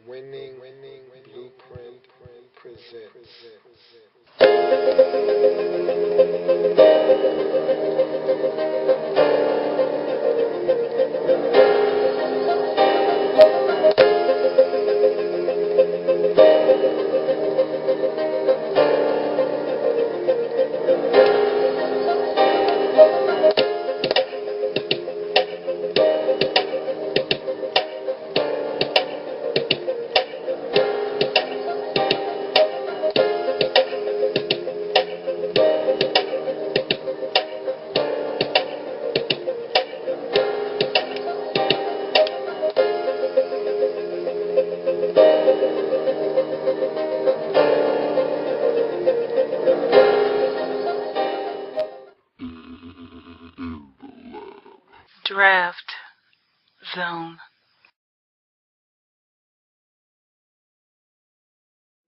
Winning Blueprint presents. Draft Zone.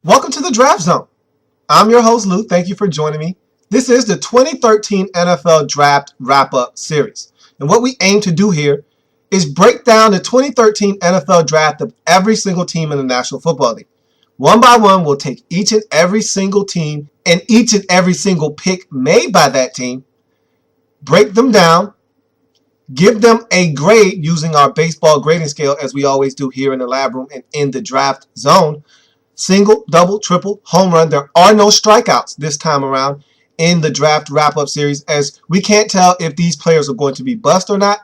Welcome to the Draft Zone. I'm your host, Lou. Thank you for joining me. This is the 2013 NFL Draft Wrap-Up Series. And what we aim to do here is break down the 2013 NFL Draft of every single team in the National Football League. One by one, we'll take each and every single team and each and every single pick made by that team, break them down, give them a grade using our baseball grading scale as we always do here in the lab room and in the Draft Zone. Single, double, triple, home run. There are no strikeouts this time around in the draft wrap-up series, as we can't tell if these players are going to be bust or not,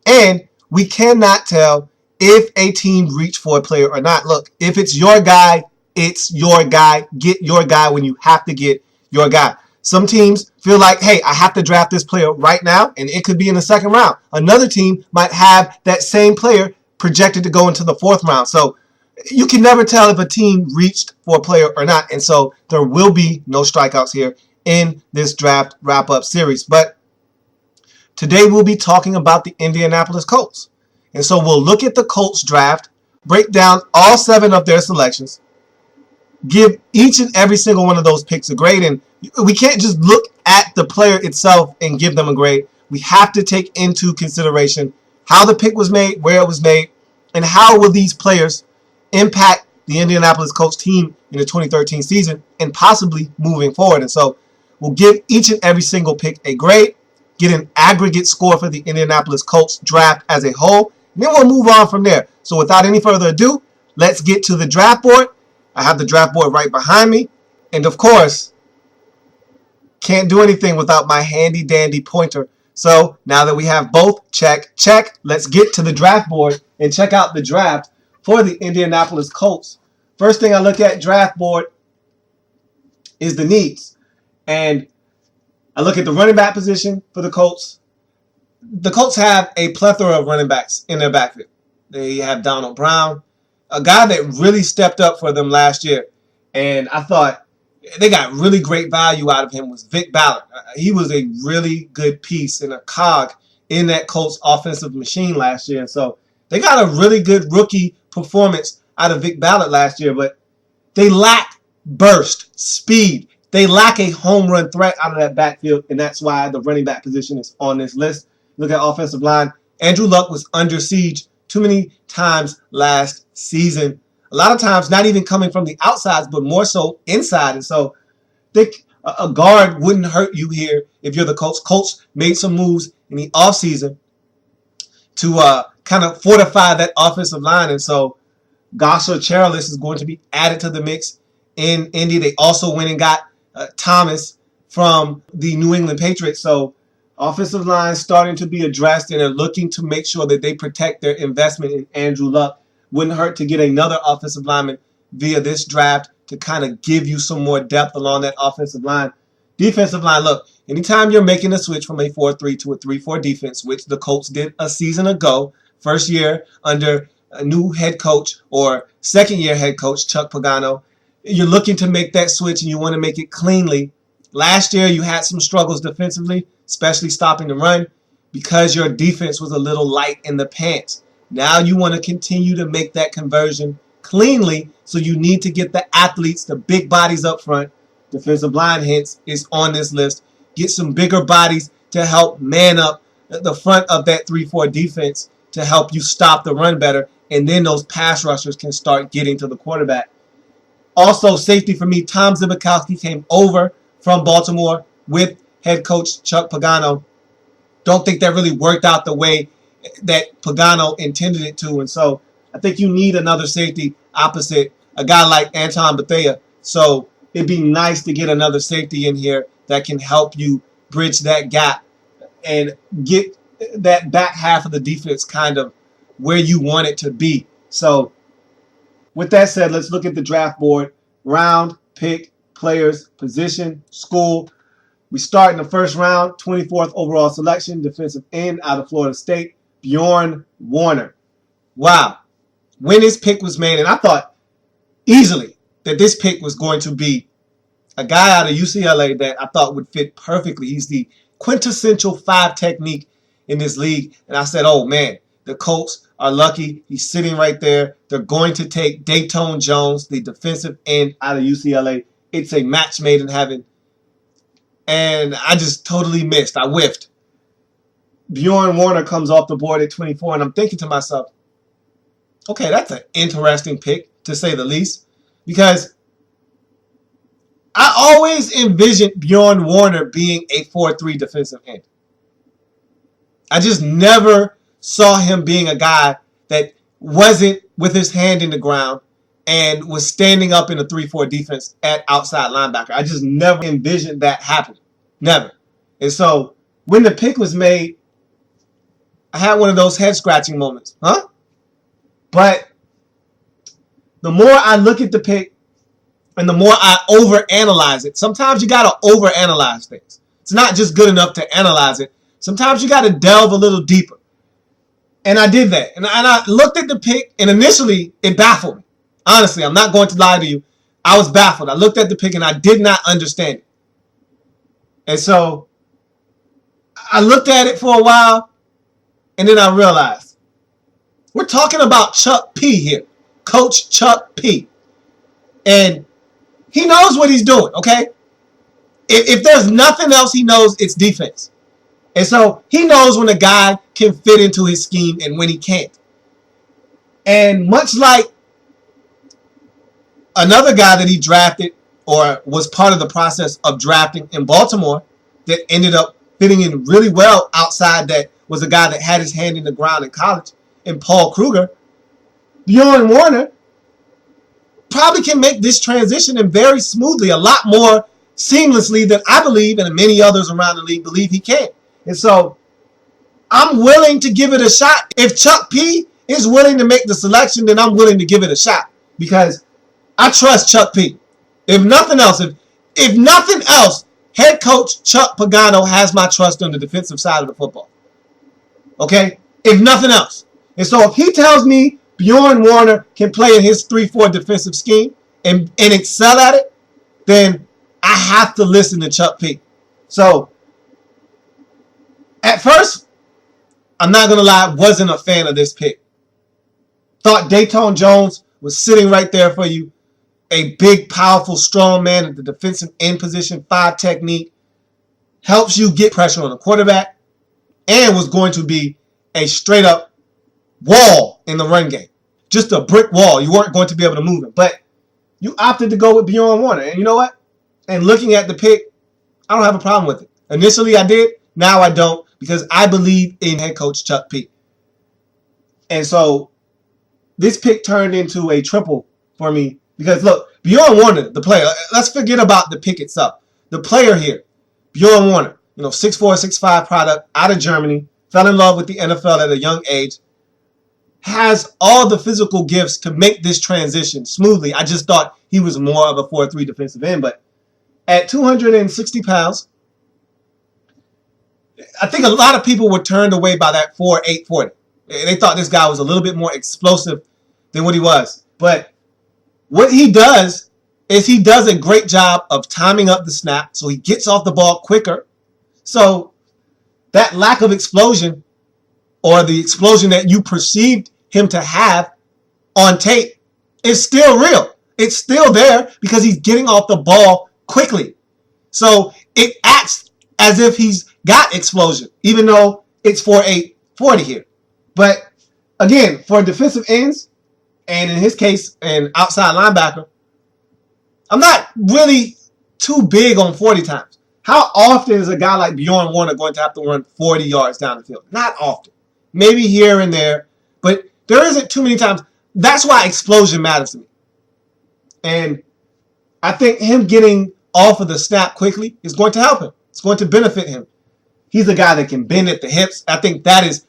and we cannot tell if a team reached for a player or not. Look, if it's your guy, it's your guy. Get your guy when you have to get your guy. Some teams feel like, hey, I have to draft this player right now, and it could be in the second round. Another team might have that same player projected to go into the fourth round. So you can never tell if a team reached for a player or not. And so there will be no strikeouts here in this draft wrap-up series. But today we'll be talking about the Indianapolis Colts. And so we'll look at the Colts draft, break down all 7 of their selections, give each and every single one of those picks a grade. And we can't just look at the player itself and give them a grade. We have to take into consideration how the pick was made, where it was made, and how will these players impact the Indianapolis Colts team in the 2013 season and possibly moving forward. And so we'll give each and every single pick a grade, get an aggregate score for the Indianapolis Colts draft as a whole, and then we'll move on from there. So without any further ado, let's get to the draft board. I have the draft board right behind me. And of course, can't do anything without my handy dandy pointer. So now that we have both check, let's get to the draft board and check out the draft for the Indianapolis Colts. First thing I look at draft board is the needs. And I look at the running back position for the Colts. The Colts have a plethora of running backs in their backfield. They have Donald Brown, a guy that really stepped up for them last year. And I thought they got really great value out of him was Vic Ballard. He was a really good piece and a cog in that Colts offensive machine last year. And so they got a really good rookie performance out of Vic Ballard last year, but they lack burst, speed. They lack a home run threat out of that backfield, and that's why the running back position is on this list. Look at offensive line. Andrew Luck was under siege too many times last season. A lot of times not even coming from the outsides, but more so inside. And so I think a guard wouldn't hurt you here if you're the Colts. Colts made some moves in the offseason to kind of fortify that offensive line. And so Gosser Cherilus is going to be added to the mix in Indy. They also went and got Thomas from the New England Patriots. So offensive line starting to be addressed, and they're looking to make sure that they protect their investment in Andrew Luck. Wouldn't hurt to get another offensive lineman via this draft to kind of give you some more depth along that offensive line. Defensive line, look, anytime you're making a switch from a 4-3 to a 3-4 defense, which the Colts did a season ago, first year under a new head coach or second year head coach, Chuck Pagano, you're looking to make that switch and you want to make it cleanly. Last year you had some struggles defensively, especially stopping the run, because your defense was a little light in the pants. Now you want to continue to make that conversion cleanly, so you need to get the athletes, the big bodies up front. Defensive line, hence, is on this list. Get some bigger bodies to help man up the front of that 3-4 defense to help you stop the run better. and then those pass rushers can start getting to the quarterback. Also, safety for me, Tom Zbikowski came over from Baltimore with head coach Chuck Pagano. Don't think that really worked out the way that Pagano intended it to, and so I think you need another safety opposite a guy like Anton Bethea. So it'd be nice to get another safety in here that can help you bridge that gap and get that back half of the defense kind of where you want it to be. So with that said, let's look at the draft board. Round, pick, players, position, school. We start in the first round, 24th overall selection, defensive end out of Florida State, Bjoern Werner. Wow. When this pick was made, and I thought easily that this pick was going to be a guy out of UCLA that I thought would fit perfectly. He's the quintessential 5 technique in this league. And I said, oh, man, the Colts are lucky. He's sitting right there. They're going to take Dayton Jones, the defensive end out of UCLA. It's a match made in heaven. And I just totally missed. I whiffed. Bjoern Werner comes off the board at 24, and I'm thinking to myself, okay, that's an interesting pick, to say the least, because I always envisioned Bjoern Werner being a 4-3 defensive end. I just never saw him being a guy that wasn't with his hand in the ground and was standing up in a 3-4 defense at outside linebacker. I just never envisioned that happening. Never. And so when the pick was made, I had one of those head-scratching moments. Huh? But the more I look at the pick and the more I overanalyze it, sometimes you got to overanalyze things. It's not just good enough to analyze it. Sometimes you got to delve a little deeper. And I did that. And I looked at the pick, and initially it baffled me. Honestly, I'm not going to lie to you. I was baffled. I looked at the pick, and I did not understand it. And so I looked at it for a while, and then I realized we're talking about Chuck P here. Coach Chuck P. And he knows what he's doing, okay? If there's nothing else he knows, it's defense. And so he knows when a guy can fit into his scheme and when he can't. And much like another guy that he drafted or was part of the process of drafting in Baltimore that ended up fitting in really well outside, that was a guy that had his hand in the ground in college, and Paul Kruger, Bjoern Werner probably can make this transition and very smoothly, a lot more seamlessly than I believe and many others around the league believe he can. And so I'm willing to give it a shot. If Chuck P is willing to make the selection, then I'm willing to give it a shot because I trust Chuck P. If nothing else, head coach Chuck Pagano has my trust on the defensive side of the football. Okay? If nothing else. And so if he tells me Bjoern Werner can play in his 3-4 defensive scheme and excel at it, then I have to listen to Chuck P. So at first, I'm not going to lie, wasn't a fan of this pick. Thought Dayton Jones was sitting right there for you. A big, powerful, strong man at the defensive end position, 5 technique. Helps you get pressure on the quarterback. And was going to be a straight-up wall in the run game. Just a brick wall. You weren't going to be able to move him. But you opted to go with Bjoern Werner. And you know what? And looking at the pick, I don't have a problem with it. Initially, I did. Now I don't. Because I believe in head coach Chuck P. And so this pick turned into a triple for me. Because look, Bjoern Werner, the player, let's forget about the pick itself. The player here, Bjoern Werner, 6'4", 6'5" product out of Germany, fell in love with the NFL at a young age, has all the physical gifts to make this transition smoothly. I just thought he was more of a 4-3 defensive end. But at 260 pounds, I think a lot of people were turned away by that 4.8 40. They thought this guy was a little bit more explosive than what he was. But what he does is he does a great job of timing up the snap so he gets off the ball quicker. So that lack of explosion, or the explosion that you perceived him to have on tape, is still real. It's still there because he's getting off the ball quickly. So it acts as if he's got explosion, even though it's 4.8 40 here. But Again, for defensive ends, and in his case, an outside linebacker, I'm not really too big on 40 times. How often is a guy like Bjoern Werner going to have to run 40 yards down the field? Not often. Maybe here and there, but there isn't too many times. That's why explosion matters to me. And I think him getting off of the snap quickly is going to help him. It's going to benefit him. He's a guy that can bend at the hips. I think that is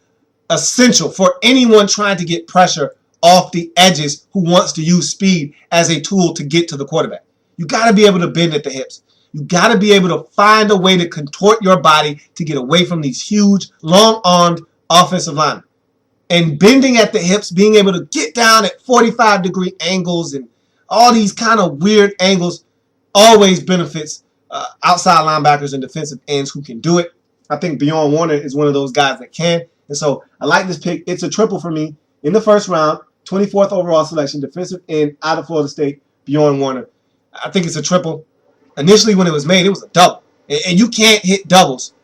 essential for anyone trying to get pressure off the edges who wants to use speed as a tool to get to the quarterback. You got to be able to bend at the hips. You got to be able to find a way to contort your body to get away from these huge, long-armed offensive linemen. And bending at the hips, being able to get down at 45-degree angles and all these kind of weird angles always benefits outside linebackers and defensive ends who can do it. I think Bjoern Werner is one of those guys that can. And so I like this pick. It's a triple for me in the first round, 24th overall selection, defensive end out of Florida State, Bjoern Werner. I think it's a triple. Initially, when it was made, it was a double. And you can't hit doubles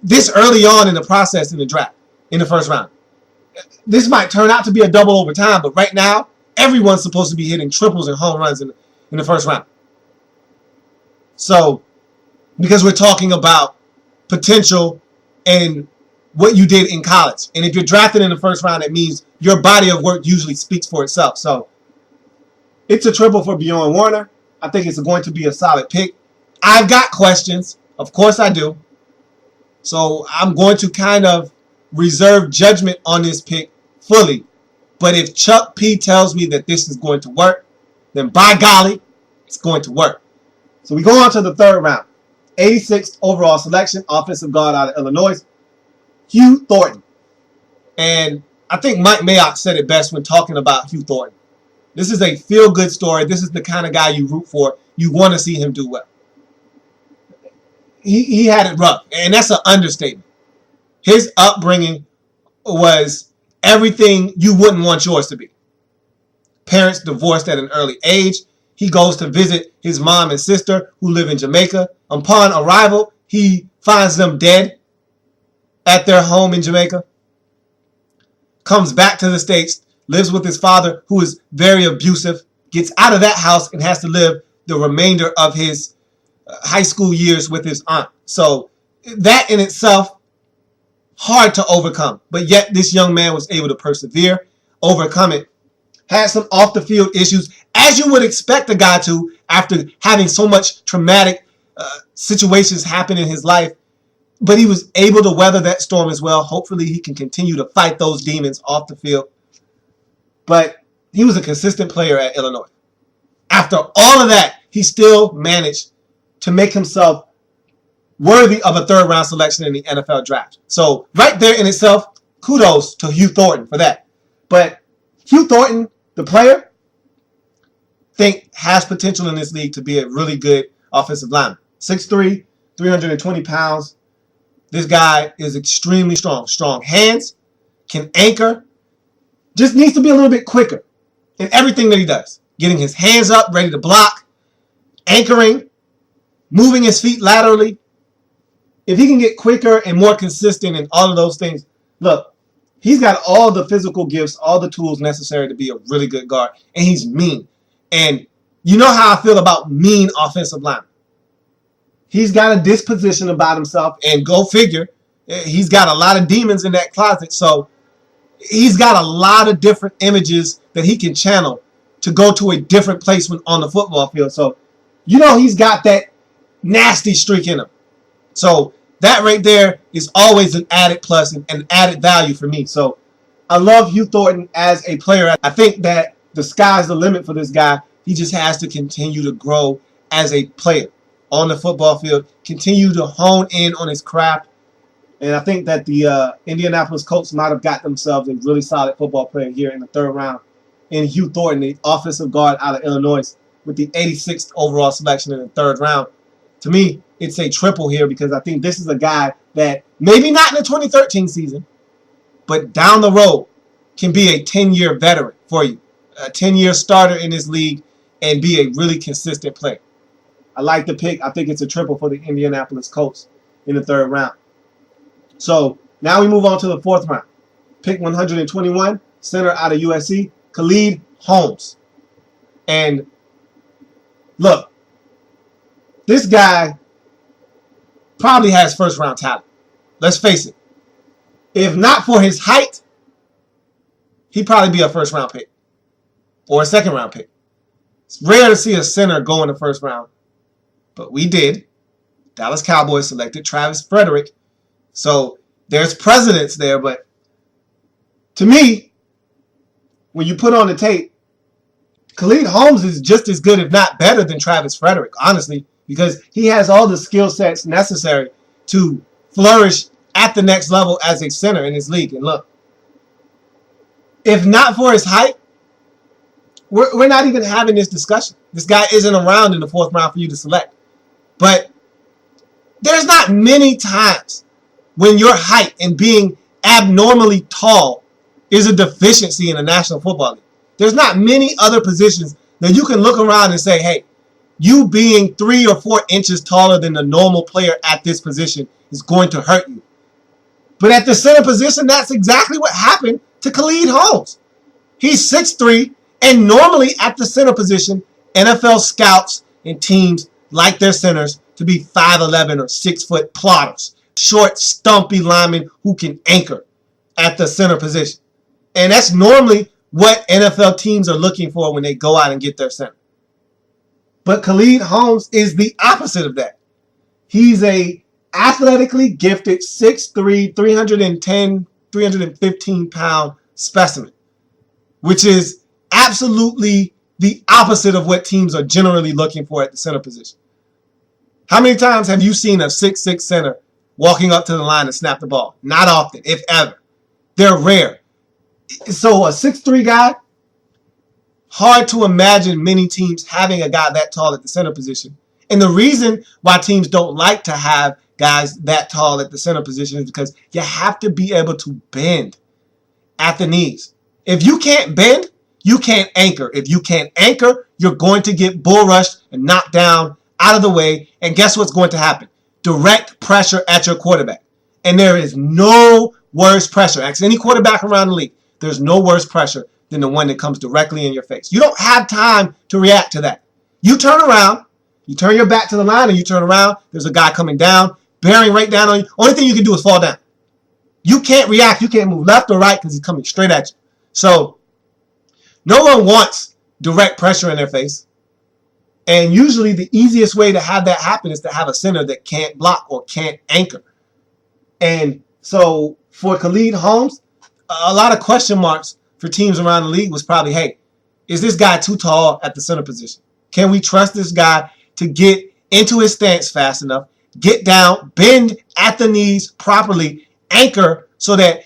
this early on in the process in the draft, in the first round. This might turn out to be a double over time, but right now, everyone's supposed to be hitting triples and home runs in the first round. So, because we're talking about potential and what you did in college. And if you're drafted in the first round, that means your body of work usually speaks for itself. So, it's a triple for Bjoern Werner. I think it's going to be a solid pick. I've got questions. Of course I do. So, I'm going to kind of reserve judgment on this pick fully. But if Chuck P tells me that this is going to work, then by golly, it's going to work. So we go on to the third round. 86th overall selection, offensive guard out of Illinois, Hugh Thornton. And I think Mike Mayock said it best when talking about Hugh Thornton. This is a feel-good story. This is the kind of guy you root for. You want to see him do well. He had it rough, and that's an understatement. His upbringing was everything you wouldn't want yours to be. Parents divorced at an early age. He goes to visit his mom and sister who live in Jamaica. Upon arrival, he finds them dead at their home in Jamaica. Comes back to the States, lives with his father who is very abusive, gets out of that house and has to live the remainder of his high school years with his aunt. So that in itself, hard to overcome. But yet this young man was able to persevere, overcome it. Had some off the field issues, as you would expect a guy to after having so much traumatic situations happen in his life. But he was able to weather that storm as well. Hopefully he can continue to fight those demons off the field. But he was a consistent player at Illinois. After all of that, he still managed to make himself worthy of a third-round selection in the NFL draft. So right there in itself, kudos to Hugh Thornton for that. But Hugh Thornton, the player, think has potential in this league to be a really good offensive lineman. 6'3", 320 pounds. This guy is extremely strong. Strong hands, can anchor, just needs to be a little bit quicker in everything that he does. Getting his hands up, ready to block, anchoring, moving his feet laterally. If he can get quicker and more consistent in all of those things, look, he's got all the physical gifts, all the tools necessary to be a really good guard. And he's mean. And you know how I feel about mean offensive linemen. He's got a disposition about himself, and go figure, he's got a lot of demons in that closet. So he's got a lot of different images that he can channel to go to a different place when on the football field. So you know he's got that nasty streak in him. So that right there is always an added plus and an added value for me. So I love Hugh Thornton as a player. I think that the sky's the limit for this guy. He just has to continue to grow as a player on the football field, continue to hone in on his craft. And I think that the Indianapolis Colts might have got themselves a really solid football player here in the third round in Hugh Thornton, the offensive guard out of Illinois, with the 86th overall selection in the third round. To me, it's a triple here because I think this is a guy that maybe not in the 2013 season, but down the road can be a 10-year veteran for you, a 10-year starter in this league and be a really consistent player. I like the pick. I think it's a triple for the Indianapolis Colts in the third round. So now we move on to the fourth round. Pick 121, center out of USC, Khaled Holmes. And look, this guy probably has first-round talent. Let's face it. If not for his height, he'd probably be a first-round pick or a second-round pick. It's rare to see a center go in the first round, but we did. Dallas Cowboys selected Travis Frederick. So there's precedence there, but to me, when you put on the tape, Khaled Holmes is just as good, if not better, than Travis Frederick, honestly, because he has all the skill sets necessary to flourish at the next level as a center in this league. And look, if not for his height, we're not even having this discussion. This guy isn't around in the fourth round for you to select. But there's not many times when your height and being abnormally tall is a deficiency in the National Football League. There's not many other positions that you can look around and say, hey, you being 3 or 4 inches taller than the normal player at this position is going to hurt you. But at the center position, that's exactly what happened to Khaled Holmes. He's 6'3", and normally at the center position, NFL scouts and teams like their centers to be 5'11" or 6-foot plotters. Short, stumpy linemen who can anchor at the center position. And that's normally what NFL teams are looking for when they go out and get their center. But Khaled Holmes is the opposite of that. He's a athletically gifted 6'3", 310, 315-pound specimen, which is absolutely the opposite of what teams are generally looking for at the center position. How many times have you seen a 6'6" center walking up to the line to snap the ball? Not often, if ever. They're rare. So a 6'3" guy, hard to imagine many teams having a guy that tall at the center position. And the reason why teams don't like to have guys that tall at the center position is because you have to be able to bend at the knees. If you can't bend, you can't anchor. If you can't anchor, you're going to get bull rushed and knocked down out of the way. And guess what's going to happen? Direct pressure at your quarterback. And there is no worse pressure. Ask any quarterback around the league. There's no worse pressure than the one that comes directly in your face. You don't have time to react to that. You turn around, you turn your back to the line, and you turn around. There's a guy coming down, bearing right down on you. Only thing you can do is fall down. You can't react. You can't move left or right because he's coming straight at you. So no one wants direct pressure in their face. And usually the easiest way to have that happen is to have a center that can't block or can't anchor. And so for Khaled Holmes, a lot of question marks for teams around the league was probably, hey, is this guy too tall at the center position? Can we trust this guy to get into his stance fast enough, get down, bend at the knees properly, anchor so that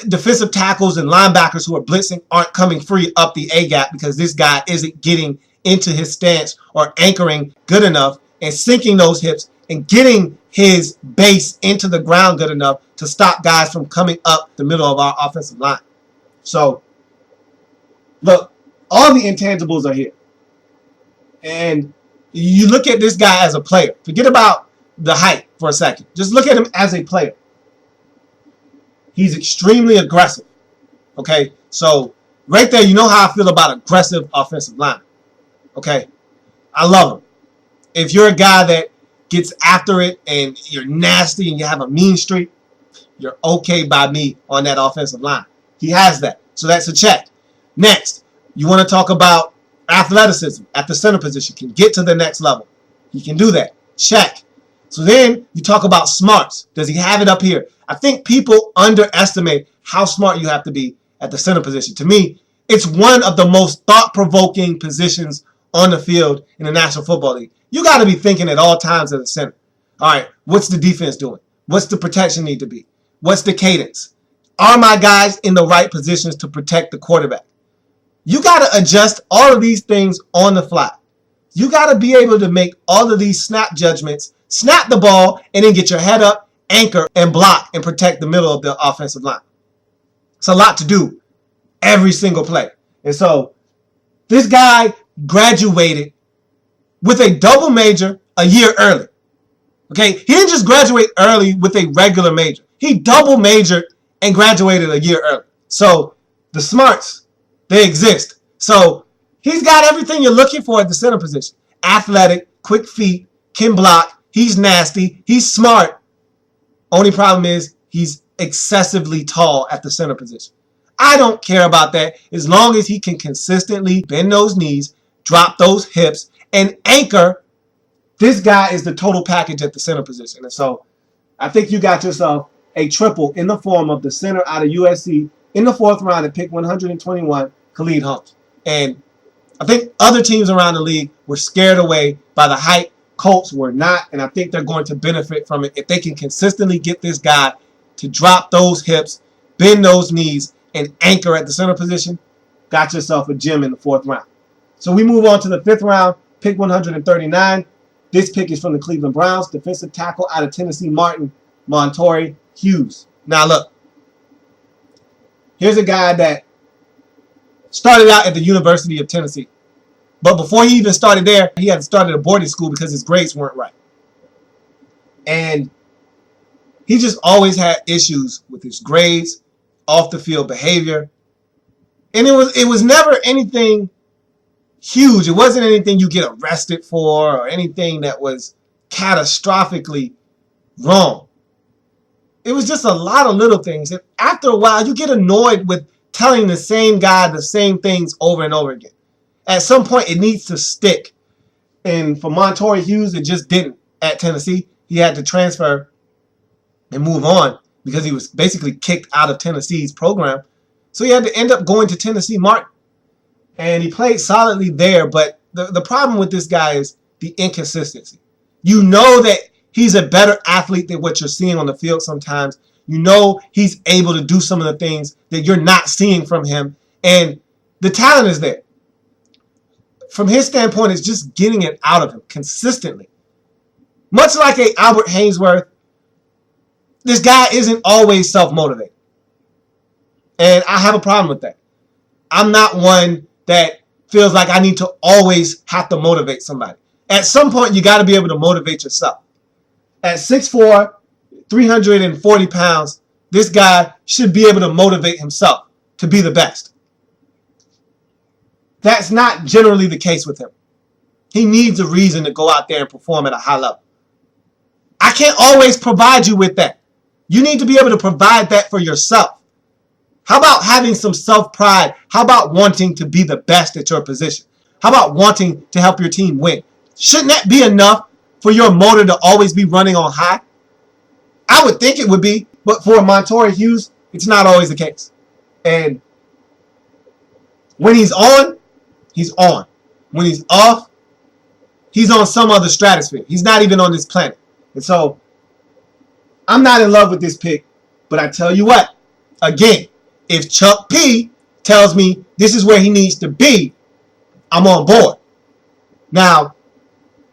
defensive tackles and linebackers who are blitzing aren't coming free up the A-gap because this guy isn't getting into his stance or anchoring good enough and sinking those hips and getting his base into the ground good enough to stop guys from coming up the middle of our offensive line. So, look, all the intangibles are here. And you look at this guy as a player. Forget about the height for a second. Just look at him as a player. He's extremely aggressive. Okay? So, right there, you know how I feel about aggressive offensive line. Okay? I love him. If you're a guy that gets after it and you're nasty and you have a mean streak, you're okay by me on that offensive line. He has that. So that's a check. Next, you want to talk about athleticism at the center position. Can get to the next level. He can do that. Check. So then you talk about smarts. Does he have it up here? I think people underestimate how smart you have to be at the center position. To me, it's one of the most thought-provoking positions on the field in the National Football League. You got to be thinking at all times as a center. All right, what's the defense doing? What's the protection need to be? What's the cadence? Are my guys in the right positions to protect the quarterback? You got to adjust all of these things on the fly. You got to be able to make all of these snap judgments, snap the ball, and then get your head up, anchor, and block and protect the middle of the offensive line. It's a lot to do every single play. And so this guy graduated with a double major a year early. Okay? He didn't just graduate early with a regular major. He double majored and graduated a year early. So The smarts, they exist. So he's got everything you're looking for at the center position. Athletic, quick feet, can block. He's nasty. He's smart. Only problem is he's excessively tall at the center position. I don't care about that as long as he can consistently bend those knees, drop those hips, and anchor. This guy is the total package at the center position. And so I think you got yourself a triple in the form of the center out of USC in the 4th round at pick 121, Khaled Holmes. And I think other teams around the league were scared away by the height. Colts were not, and I think they're going to benefit from it if they can consistently get this guy to drop those hips, bend those knees, and anchor at the center position. Got yourself a gem in the 4th round. So we move on to the 5th round, pick 139. This pick is from the Cleveland Browns, defensive tackle out of Tennessee Martin, Montori Hughes. Now look, here's a guy that started out at the University of Tennessee. But before he even started there, he had started a boarding school because his grades weren't right. And he just always had issues with his grades, off the field behavior. And it was never anything huge. It wasn't anything you get arrested for or anything that was catastrophically wrong. It was just a lot of little things. And after a while, you get annoyed with telling the same guy the same things over and over again. At some point, it needs to stick. And for Montori Hughes, it just didn't at Tennessee. He had to transfer and move on because he was basically kicked out of Tennessee's program. So he had to end up going to Tennessee Martin. And he played solidly there, but the problem with this guy is the inconsistency. You know that he's a better athlete than what you're seeing on the field sometimes. You know he's able to do some of the things that you're not seeing from him. And the talent is there. From his standpoint, it's just getting it out of him consistently. Much like a Albert Hainsworth, this guy isn't always self-motivated. And I have a problem with that. I'm not one that feels like I need to always have to motivate somebody. At some point, you got to be able to motivate yourself. At 6'4", 340 pounds, this guy should be able to motivate himself to be the best. That's not generally the case with him. He needs a reason to go out there and perform at a high level. I can't always provide you with that. You need to be able to provide that for yourself. How about having some self-pride? How about wanting to be the best at your position? How about wanting to help your team win? Shouldn't that be enough for your motor to always be running on high? I would think it would be, but for Montori Hughes, it's not always the case. And when he's on, he's on. When he's off, he's on some other stratosphere. He's not even on this planet. And so, I'm not in love with this pick, but I tell you what, again, if Chuck P tells me this is where he needs to be, I'm on board. Now,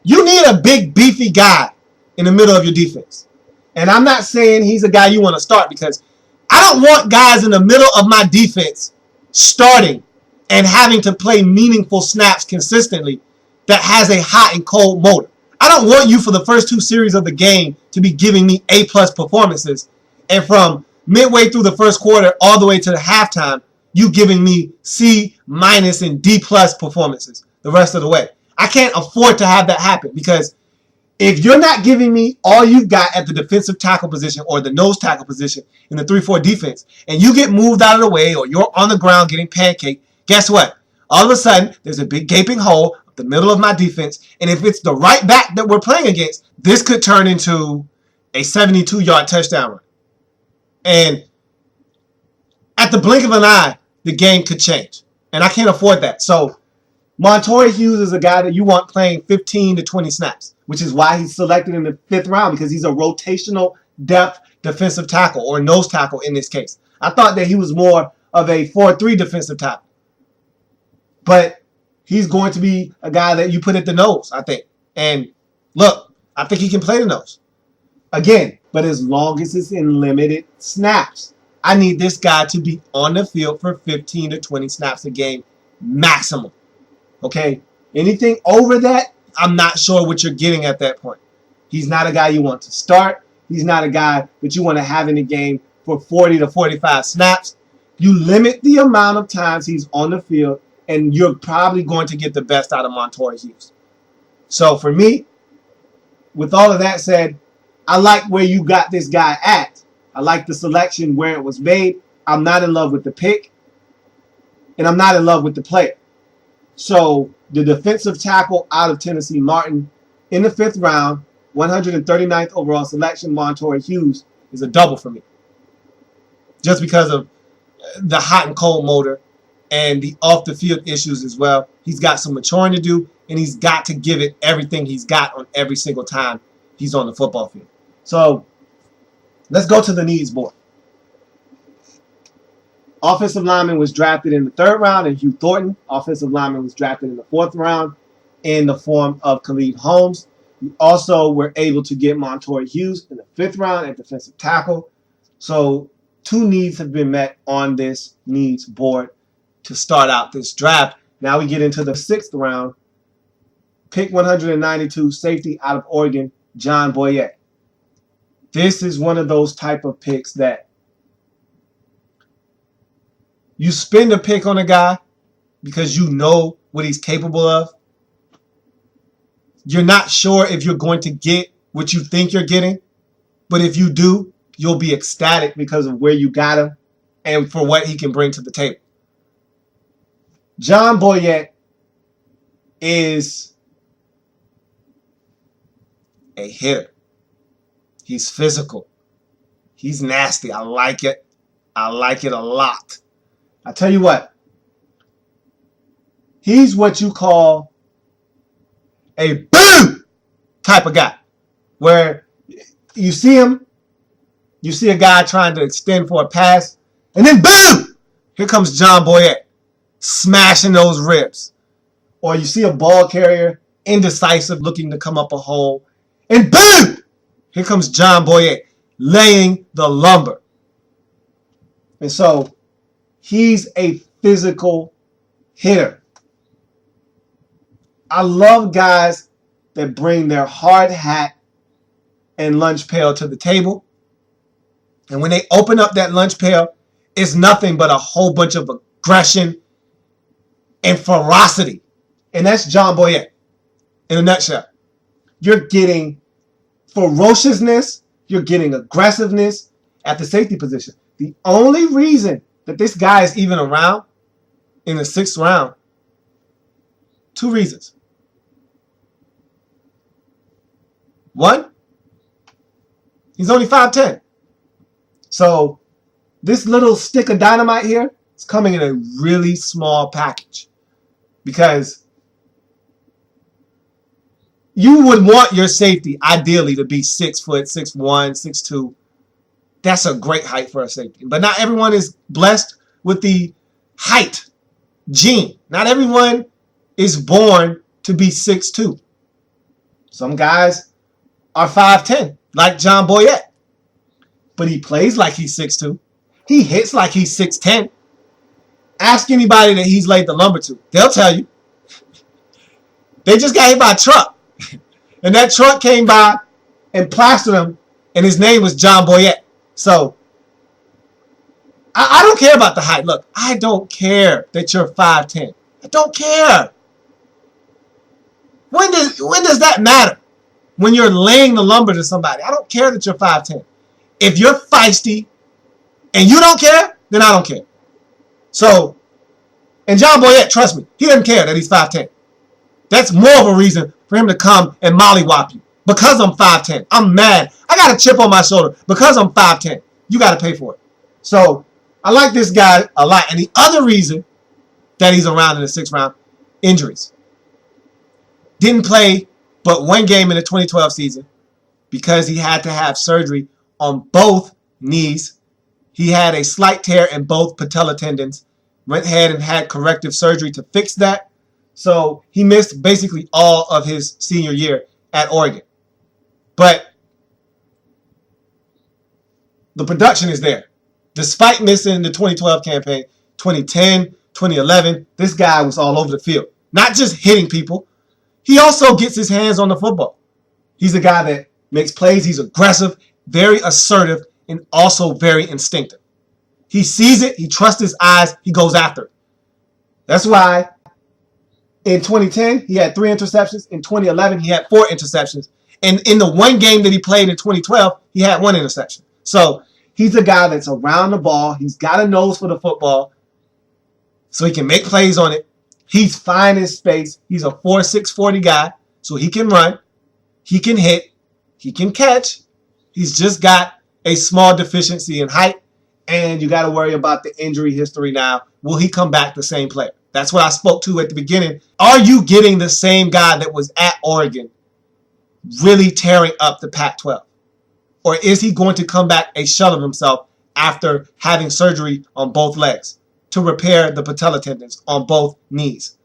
you need a big, beefy guy in the middle of your defense. And I'm not saying he's a guy you want to start because I don't want guys in the middle of my defense starting and having to play meaningful snaps consistently that has a hot and cold motor. I don't want you for the first 2 series of the game to be giving me A+ performances, and from midway through the first quarter all the way to the halftime, you giving me C- and D+ performances the rest of the way. I can't afford to have that happen because if you're not giving me all you've got at the defensive tackle position or the nose tackle position in the 3-4 defense, and you get moved out of the way or you're on the ground getting pancaked, guess what? All of a sudden, there's a big gaping hole up the middle of my defense, and if it's the right back that we're playing against, this could turn into a 72-yard touchdown run. And at the blink of an eye, the game could change. And I can't afford that. So Montori Hughes is a guy that you want playing 15 to 20 snaps, which is why he's selected in the 5th round, because he's a rotational depth defensive tackle, or nose tackle in this case. I thought that he was more of a 4-3 defensive tackle. But he's going to be a guy that you put at the nose, I think. And look, I think he can play the nose. Again, but as long as it's in limited snaps. I need this guy to be on the field for 15 to 20 snaps a game maximum. Okay? Anything over that, I'm not sure what you're getting at that point. He's not a guy you want to start. He's not a guy that you want to have in the game for 40 to 45 snaps. You limit the amount of times he's on the field, and you're probably going to get the best out of Montori Hughes. So for me, with all of that said, I like where you got this guy at. I like the selection where it was made. I'm not in love with the pick, and I'm not in love with the player. So the defensive tackle out of Tennessee, Martin, in the 5th round, 139th overall selection, Montori Hughes, is a double for me. Just because of the hot and cold motor and the off-the-field issues as well. He's got some maturing to do, and he's got to give it everything he's got on every single time he's on the football field. So let's go to the needs board. Offensive lineman was drafted in the 3rd round, and Hugh Thornton. Offensive lineman was drafted in the 4th round in the form of Khaled Holmes. We also were able to get Montori Hughes in the 5th round at defensive tackle. So 2 needs have been met on this needs board to start out this draft. Now we get into the 6th round. Pick 192, safety out of Oregon, Bjoern Boyette. This is one of those type of picks that you spend a pick on a guy because you know what he's capable of. You're not sure if you're going to get what you think you're getting, but if you do, you'll be ecstatic because of where you got him and for what he can bring to the table. Bjoern Boyette is a hitter. He's physical. He's nasty. I like it. I like it a lot. I tell you what, he's what you call a boom type of guy, where you see him, you see a guy trying to extend for a pass, and then boom, here comes Bjoern Boyette smashing those ribs. Or you see a ball carrier, indecisive, looking to come up a hole, and boom, here comes Bjoern Boyette laying the lumber. And so he's a physical hitter. I love guys that bring their hard hat and lunch pail to the table. And when they open up that lunch pail, it's nothing but a whole bunch of aggression and ferocity. And that's Bjoern Boyette in a nutshell. You're getting ferociousness. You're getting aggressiveness at the safety position. The only reason that this guy is even around in the 6th round, 2 reasons. One, he's only 5'10". So this little stick of dynamite here is coming in a really small package, because you would want your safety ideally to be 6 foot, 6'1", 6'2". That's a great height for a safety. But not everyone is blessed with the height gene. Not everyone is born to be 6'2". Some guys are 5'10", like Bjoern Boyette. But he plays like he's 6'2". He hits like he's 6'10". Ask anybody that he's laid the lumber to. They'll tell you. They just got hit by a truck. And that truck came by and plastered him, and his name was Bjoern Boyette. So I don't care about the height. Look, I don't care that you're 5'10". I don't care. When does that matter? When you're laying the lumber to somebody. I don't care that you're 5'10". If you're feisty and you don't care, then I don't care. So, and Bjoern Boyette, trust me, he doesn't care that he's 5'10". That's more of a reason for him to come and mollywop you. Because I'm 5'10". I'm mad. I got a chip on my shoulder. Because I'm 5'10". You got to pay for it. So, I like this guy a lot. And the other reason that he's around in the 6th round, injuries. Didn't play but 1 game in the 2012 season because he had to have surgery on both knees. He had a slight tear in both patella tendons. Went ahead and had corrective surgery to fix that. So he missed basically all of his senior year at Oregon. But the production is there. Despite missing the 2012 campaign, 2010, 2011, this guy was all over the field. Not just hitting people. He also gets his hands on the football. He's a guy that makes plays. He's aggressive, very assertive, and also very instinctive. He sees it. He trusts his eyes. He goes after it. That's why in 2010, he had 3 interceptions. In 2011, he had 4 interceptions. And in the one game that he played in 2012, he had 1 interception. So he's a guy that's around the ball. He's got a nose for the football, so he can make plays on it. He's fine in space. He's a 4'6", 40 guy, so he can run. He can hit. He can catch. He's just got a small deficiency in height, and you got to worry about the injury history now. Will he come back the same player? That's what I spoke to at the beginning. Are you getting the same guy that was at Oregon really tearing up the Pac-12? Or is he going to come back a shell of himself after having surgery on both legs to repair the patella tendons on both knees?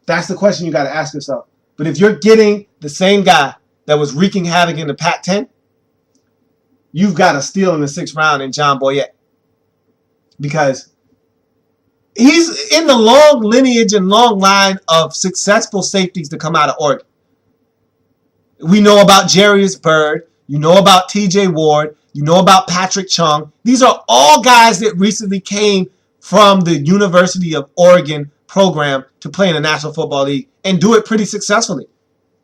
That's the question you got to ask yourself. But if you're getting the same guy that was wreaking havoc in the Pac-10, you've got a steal in the 6th round in John Boyette. Because he's in the long lineage and long line of successful safeties to come out of Oregon. We know about Jarius Byrd. You know about T.J. Ward. You know about Patrick Chung. These are all guys that recently came from the University of Oregon program to play in the National Football League and do it pretty successfully.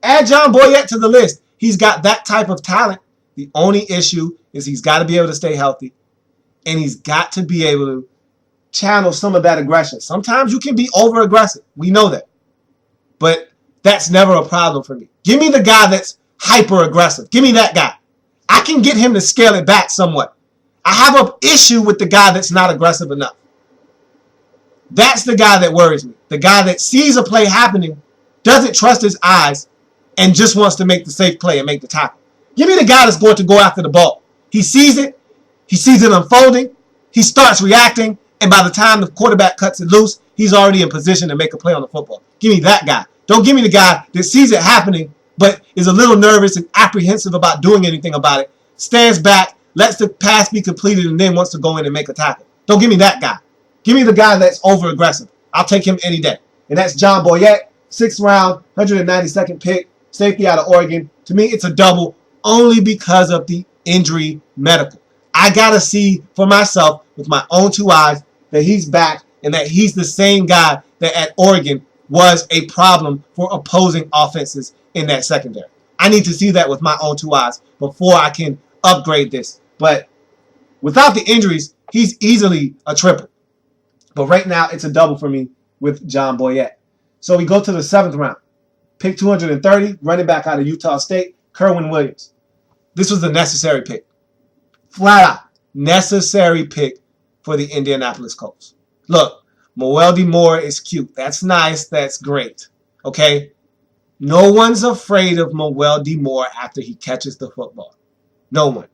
Add John Boyette to the list. He's got that type of talent. The only issue is he's got to be able to stay healthy, and he's got to be able to channel some of that aggression. Sometimes you can be over-aggressive. We know that. But that's never a problem for me. Give me the guy that's hyper-aggressive. Give me that guy. I can get him to scale it back somewhat. I have an issue with the guy that's not aggressive enough. That's the guy that worries me. The guy that sees a play happening, doesn't trust his eyes, and just wants to make the safe play and make the tackle. Give me the guy that's going to go after the ball. He sees it unfolding, he starts reacting, and by the time the quarterback cuts it loose, he's already in position to make a play on the football. Give me that guy. Don't give me the guy that sees it happening, but is a little nervous and apprehensive about doing anything about it, stands back, lets the pass be completed, and then wants to go in and make a tackle. Don't give me that guy. Give me the guy that's over-aggressive. I'll take him any day. And that's John Boyette, 6th round, 192nd pick, safety out of Oregon. To me, it's a double only because of the injury medical. I got to see for myself with my own 2 eyes that he's back and that he's the same guy that at Oregon was a problem for opposing offenses in that secondary. I need to see that with my own 2 eyes before I can upgrade this. But without the injuries, he's easily a triple. But right now, it's a double for me with John Boyette. So we go to the 7th round. Pick 230, running back out of Utah State, Kerwin Williams. This was a necessary pick. Flat out, necessary pick for the Indianapolis Colts. Look, Mewelde Moore is cute. That's nice. That's great. Okay? No one's afraid of Mewelde Moore after he catches the football. No one.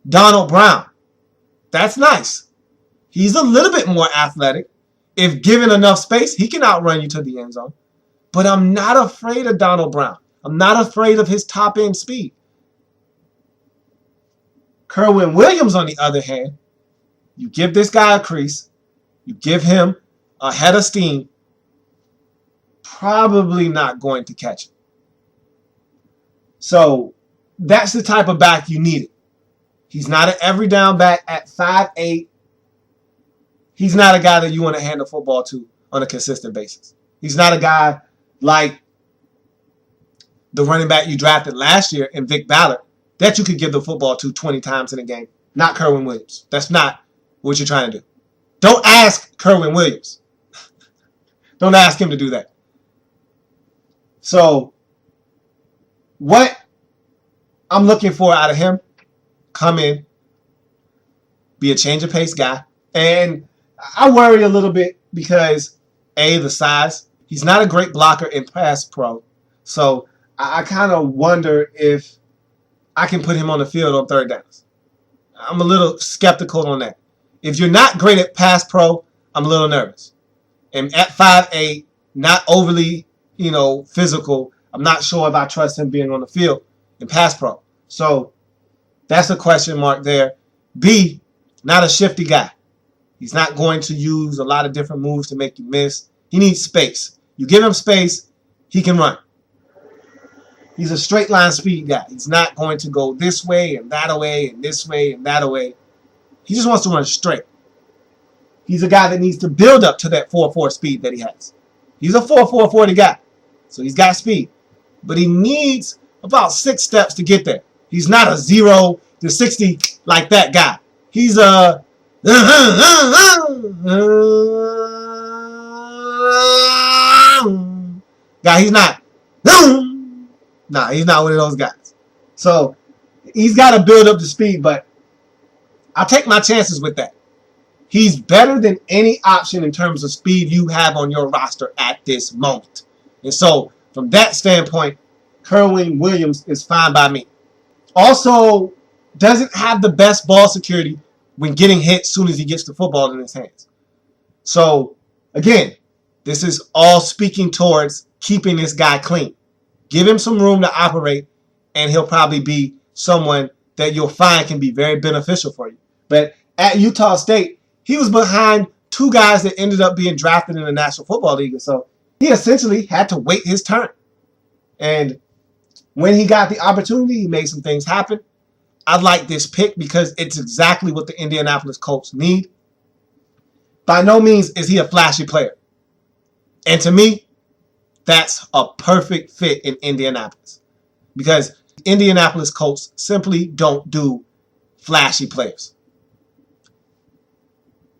Donald Brown. That's nice. He's a little bit more athletic. If given enough space, he can outrun you to the end zone. But I'm not afraid of Donald Brown. I'm not afraid of his top-end speed. Kerwin Williams, on the other hand, you give this guy a crease, you give him a head of steam, probably not going to catch it. So that's the type of back you needed. He's not an every down back at 5'8". He's not a guy that you want to hand the football to on a consistent basis. He's not a guy like the running back you drafted last year in Vic Ballard that you could give the football to 20 times in a game. Not Kerwin Williams. That's not what you're trying to do. Don't ask Kerwin Williams. Don't ask him to do that. So what I'm looking for out of him, come in, be a change of pace guy. And I worry a little bit because, A, the size. He's not a great blocker in pass pro. So I kind of wonder if I can put him on the field on 3rd downs. I'm a little skeptical on that. If you're not great at pass pro, I'm a little nervous. And at 5'8", not overly, physical, I'm not sure if I trust him being on the field in pass pro. So that's a question mark there. B, not a shifty guy. He's not going to use a lot of different moves to make you miss. He needs space. You give him space, he can run. He's a straight line speed guy. He's not going to go this way and that away and this way and that away. He just wants to run straight. He's a guy that needs to build up to that 4.4 speed that he has. He's a 4.4 40 guy, so he's got speed. But he needs about 6 steps to get there. He's not a 0 to 60 like that guy. He's a guy. He's not. Nah, he's not one of those guys. So he's got to build up the speed, but I'll take my chances with that. He's better than any option in terms of speed you have on your roster at this moment. And so, from that standpoint, Kerwin Williams is fine by me. Also, doesn't have the best ball security when getting hit as soon as he gets the football in his hands. So, again, this is all speaking towards keeping this guy clean. Give him some room to operate, and he'll probably be someone that you'll find can be very beneficial for you. But at Utah State, he was behind 2 guys that ended up being drafted in the National Football League. And so he essentially had to wait his turn. And when he got the opportunity, he made some things happen. I like this pick because it's exactly what the Indianapolis Colts need. By no means is he a flashy player. And to me, that's a perfect fit in Indianapolis. Because Indianapolis Colts simply don't do flashy players.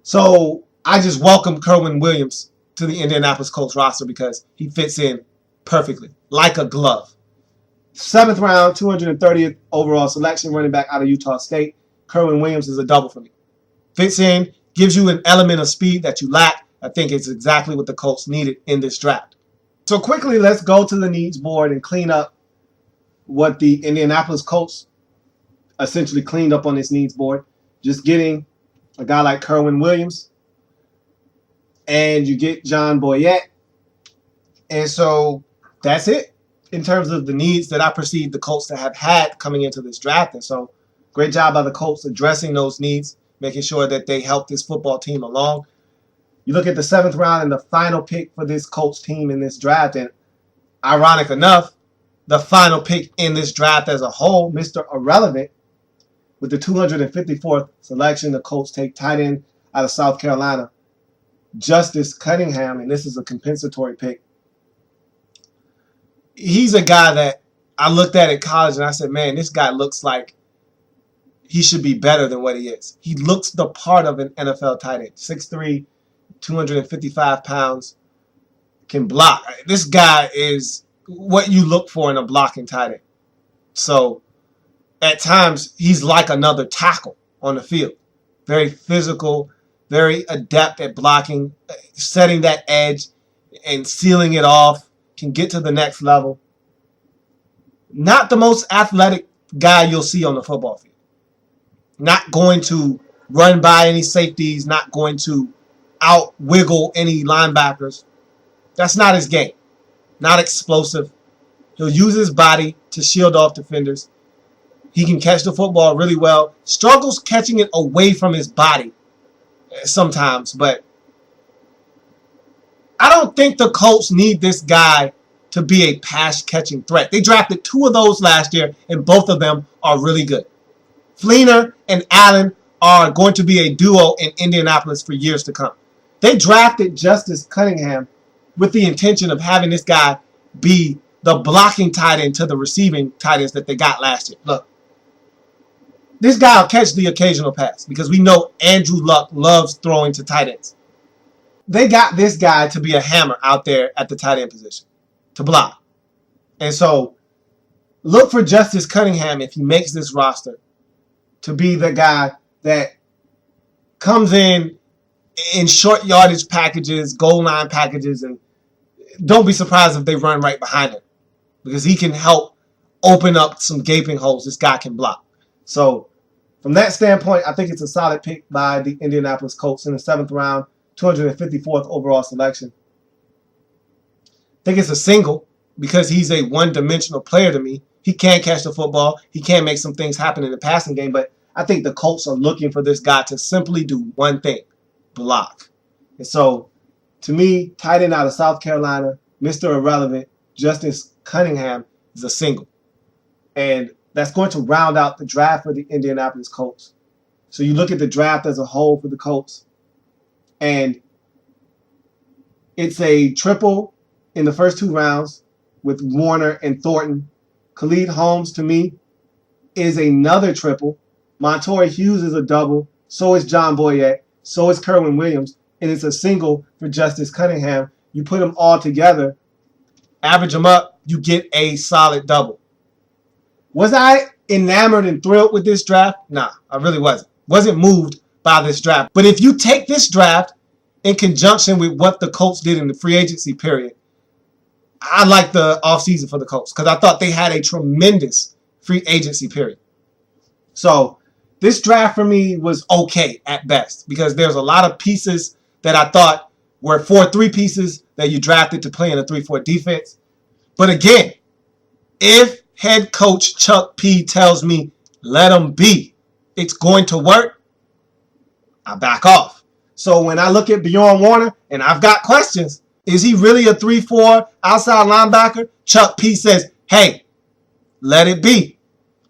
So I just welcome Kerwin Williams to the Indianapolis Colts roster because he fits in perfectly, like a glove. 7th round, 230th overall selection, running back out of Utah State. Kerwin Williams is a double for me. Fits in, gives you an element of speed that you lack. I think it's exactly what the Colts needed in this draft. So quickly, let's go to the needs board and clean up what the Indianapolis Colts essentially cleaned up on this needs board. Just getting a guy like Kerwin Williams, and you get John Boyette. And so that's it in terms of the needs that I perceive the Colts to have had coming into this draft. And so great job by the Colts addressing those needs, making sure that they help this football team along. You look at the 7th round and the final pick for this Colts team in this draft, and ironic enough, the final pick in this draft as a whole, Mr. Irrelevant, with the 254th selection, the Colts take tight end out of South Carolina, Justice Cunningham, and this is a compensatory pick. He's a guy that I looked at in college and I said, man, this guy looks like he should be better than what he is. He looks the part of an NFL tight end. 6'3", 255 pounds, can block. This guy is what you look for in a blocking tight end. So at times, he's like another tackle on the field. Very physical, very adept at blocking, setting that edge and sealing it off, can get to the next level. Not the most athletic guy you'll see on the football field. Not going to run by any safeties, not going to out-wiggle any linebackers. That's not his game. Not explosive. He'll use his body to shield off defenders. He can catch the football really well. Struggles catching it away from his body sometimes, but I don't think the Colts need this guy to be a pass-catching threat. They drafted 2 of those last year, and both of them are really good. Fleener and Allen are going to be a duo in Indianapolis for years to come. They drafted Justice Cunningham with the intention of having this guy be the blocking tight end to the receiving tight ends that they got last year. Look, this guy will catch the occasional pass because we know Andrew Luck loves throwing to tight ends. They got this guy to be a hammer out there at the tight end position to block. And so look for Justice Cunningham, if he makes this roster, to be the guy that comes in short yardage packages, goal line packages, and don't be surprised if they run right behind him because he can help open up some gaping holes this guy can block. So from that standpoint, I think it's a solid pick by the Indianapolis Colts in the 7th round, 254th overall selection. I think it's a single because he's a one-dimensional player to me. He can catch the football. He can make some things happen in the passing game, but I think the Colts are looking for this guy to simply do one thing, block. And so, to me, tight end out of South Carolina, Mr. Irrelevant, Justice Cunningham is a single. And that's going to round out the draft for the Indianapolis Colts. So you look at the draft as a whole for the Colts. And it's a triple in the first 2 rounds with Warner and Thornton. Khaled Holmes, to me, is another triple. Montori Hughes is a double. So is John Boyette. So is Kerwin Williams. And it's a single for Justice Cunningham. You put them all together, average them up, you get a solid double. Was I enamored and thrilled with this draft? Nah, I really wasn't. Wasn't moved by this draft. But if you take this draft in conjunction with what the Colts did in the free agency period, I like the offseason for the Colts because I thought they had a tremendous free agency period. So this draft for me was okay at best because there's a lot of pieces that I thought were 4-3 pieces that you drafted to play in a 3-4 defense. But again, if head coach Chuck P tells me, let him be, it's going to work, I back off. So when I look at Bjoern Werner, and I've got questions, is he really a 3-4 outside linebacker? Chuck P says, hey, let it be.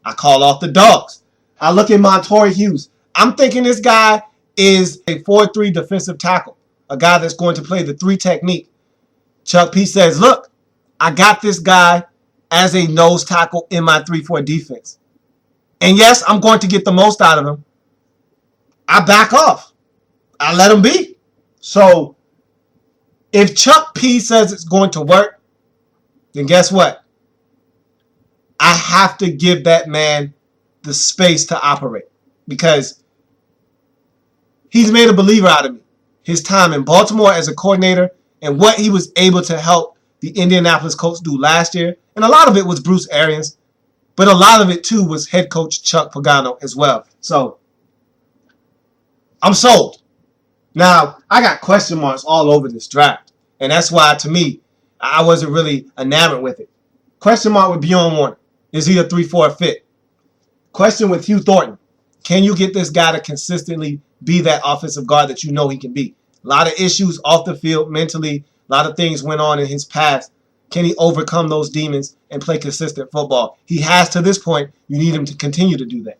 I call off the dogs. I look at Montori Hughes. I'm thinking this guy is a 4-3 defensive tackle, a guy that's going to play the 3 technique. Chuck P says, look, I got this guy as a nose tackle in my 3-4 defense. And yes, I'm going to get the most out of him. I back off. I let him be. So if Chuck P says it's going to work, then guess what? I have to give that man the space to operate because he's made a believer out of me. His time in Baltimore as a coordinator and what he was able to help the Indianapolis Colts do last year. And a lot of it was Bruce Arians, but a lot of it too was head coach Chuck Pagano as well. So I'm sold. Now, I got question marks all over this draft. And that's why, to me, I wasn't really enamored with it. Question mark with Bjoern Werner. Is he a 3-4 fit? Question with Hugh Thornton. Can you get this guy to consistently be that offensive guard that you know he can be? A lot of issues off the field mentally. A lot of things went on in his past. Can he overcome those demons and play consistent football? He has to this point. You need him to continue to do that.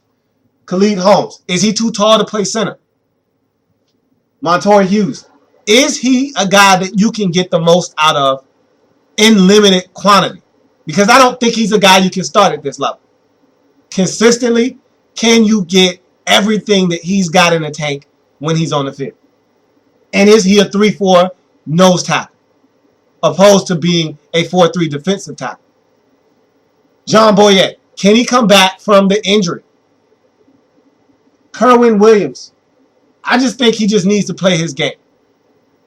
Khaled Holmes. Is he too tall to play center? Montori Hughes. Is he a guy that you can get the most out of in limited quantity? Because I don't think he's a guy you can start at this level. Consistently, can you get everything that he's got in the tank when he's on the field? And is he a 3-4 nose tackle opposed to being a 4-3 defensive tackle? John Boyette. Can he come back from the injury? Kerwin Williams. I just think he just needs to play his game.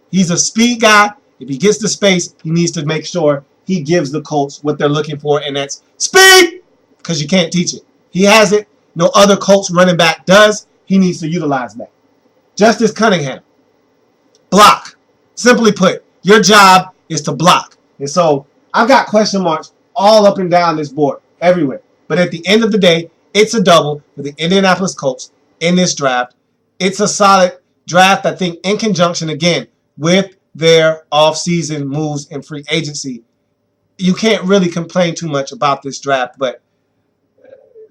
He's a speed guy. If he gets the space, he needs to make sure he gives the Colts what they're looking for, and that's speed, because you can't teach it. He has it. No other Colts running back does. He needs to utilize that. Justice Cunningham. Block. Simply put, your job is to block. And so I've got question marks all up and down this board, everywhere. But at the end of the day, it's a double for the Indianapolis Colts in this draft. It's a solid draft, I think, in conjunction, again, with their offseason moves and free agency. You can't really complain too much about this draft, but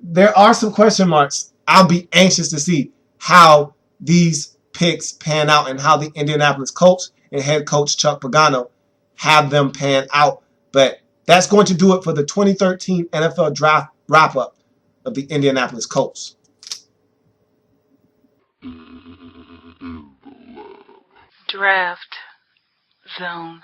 there are some question marks. I'll be anxious to see how these picks pan out and how the Indianapolis Colts and head coach Chuck Pagano have them pan out. But that's going to do it for the 2013 NFL Draft wrap-up of the Indianapolis Colts. Draft Zone.